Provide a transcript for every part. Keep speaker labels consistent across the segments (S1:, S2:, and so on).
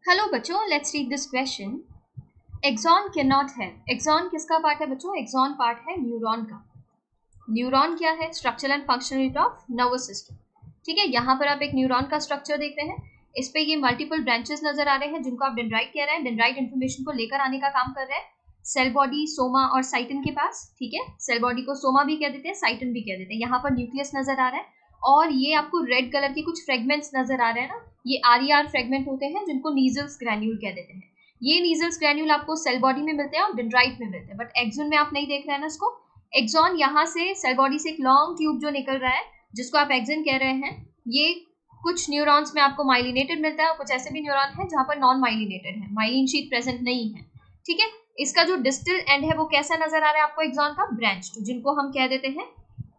S1: Hello बच्चों, let's read this question. Axon can not have. Axon किसका part है बच्चों? एक्सॉन पार्ट है न्यूरॉन का। न्यूरॉन क्या है? Structure and functional unit of nervous system. ठीक है, यहाँ पर आप एक न्यूरॉन का स्ट्रक्चर देखते हैं। इस पे ये मल्टीपल ब्रांचेस नजर आ रहे हैं जिनको आप डेंड्राइट कह रहे हैं। डेंड्राइट इन्फॉर्मेशन को लेकर आने का काम कर रहे हैं सेल बॉडी, सोमा और साइटन के पास। ठीक है, सेल बॉडी को सोमा भी कह देते हैं, साइटन भी कह देते हैं। यहाँ पर न्यूक्लियस नजर आ रहा है और ये आपको रेड कलर के कुछ फ्रेगमेंट्स नजर आ रहे हैं ना, ये आर फ्रेगमेंट होते हैं जिनको नीजल्स ग्रैन्यूल कह देते हैं। ये नीजल्स ग्रैन्यूल आपको सेल बॉडी में मिलते हैं और डेंड्राइट में मिलते हैं, बट एक्सॉन में आप नहीं देख रहे हैं ना इसको। एक्सॉन यहाँ से सेल बॉडी से एक लॉन्ग ट्यूब जो निकल रहा है जिसको आप एक्सॉन कह रहे हैं, ये कुछ न्यूरॉन्स में आपको माइलिनेटेड मिलता है और कुछ ऐसे भी न्यूरॉन है जहां पर नॉन माइलिनेटेड है, माइलिन शीट प्रेजेंट नहीं है। ठीक है, इसका जो डिस्टल एंड है वो कैसा नजर आ रहा है आपको? एक्सॉन का ब्रांच, जिनको हम कह देते हैं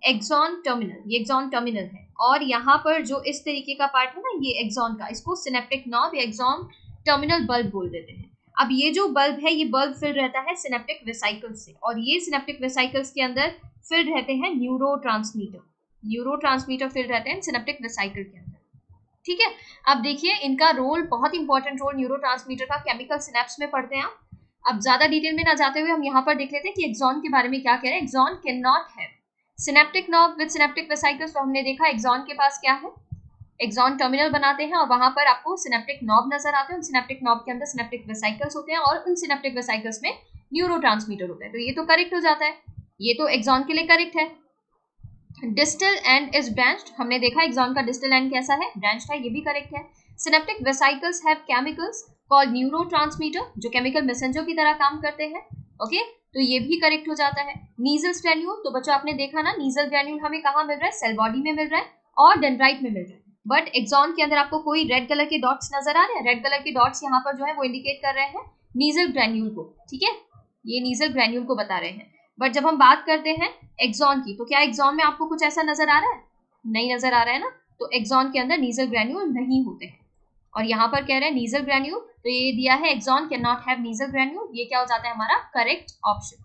S1: एक्सॉन टर्मिनल। ये एक्सॉन टर्मिनल है और यहाँ पर जो इस तरीके का पार्ट है ना, ये एक्सॉन का, इसको सिनेप्टिक नॉब या एक्सॉन टर्मिनल बल्ब बोल देते हैं। अब ये जो बल्ब है, ये बल्ब फिल रहता है सिनेप्टिक वेसिकल्स से और ये सिनेप्टिक वेसिकल्स के अंदर फिल रहते हैं न्यूरोट्रांसमीटर फिल रहते हैं सिनेप्टिक वेसिकल के अंदर। ठीक है, अब देखिए इनका रोल, बहुत इंपॉर्टेंट रोल न्यूरोट्रांसमीटर का केमिकल सिनेप्स में पढ़ते हैं आप। अब ज्यादा डिटेल में ना जाते हुए हम यहाँ पर देख लेते हैं कि एक्सॉन के बारे में क्या कह रहे हैं। Axon can not have synaptic knob with synaptic vesicles. तो हमने देखा एक्सॉन के पास क्या है, एक्सॉन टर्मिनल बनाते हैं और वहां पर आपको सिनेप्टिक नॉब नजर आते हैं। उन सिनेप्टिक नॉब के अंदर सिनेप्टिक वेसिकल्स होते हैं और उन सिनेप्टिक वेसिकल्स में न्यूरोट्रांसमीटर होता है। तो ये तो करेक्ट हो जाता है, ये तो एक्सॉन के लिए करेक्ट है। डिस्टल एंड इज ब्रांच्ड, हमने देखा एक्सॉन का डिस्टल एंड कैसा है, ब्रांच्ड है, ये भी करेक्ट है। Synaptic vesicles have chemicals called neurotransmitter, जो केमिकल मैसेंजर की तरह काम करते हैं। ओके, तो ये भी करेक्ट हो जाता है। नीजल ग्रैन्यूल, तो बच्चों आपने देखा ना, नीजल ग्रैन्यूल हमें कहाँ मिल रहा है? सेल बॉडी में मिल रहा है और डेंड्राइट में मिल रहा है। बट एक्सॉन के अंदर आपको कोई रेड कलर के डॉट्स नजर आ रहे हैं? रेड कलर के डॉट्स यहाँ पर जो है वो इंडिकेट कर रहे हैं नीजल ग्रैन्यूल को। ठीक है, ये नीजल ग्रैन्यूल को बता रहे हैं। बट जब हम बात करते हैं एक्सॉन की, तो क्या एक्सॉन में आपको कुछ ऐसा नजर आ रहा है? नहीं नजर आ रहा है ना, तो एक्सॉन के अंदर नीजल ग्रैन्यूल नहीं होते हैं। और यहाँ पर कह रहे हैं नीजल ग्रैन्यूल, तो ये दिया है axon can not have Nissl granule. ये क्या हो जाता है हमारा correct option?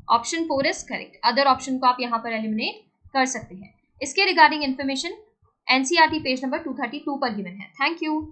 S1: Option 4 is correct. Other option को आप यहाँ पर एलिमिनेट कर सकते हैं। इसके regarding information NCERT page number 232 पर गिवन है। Thank you.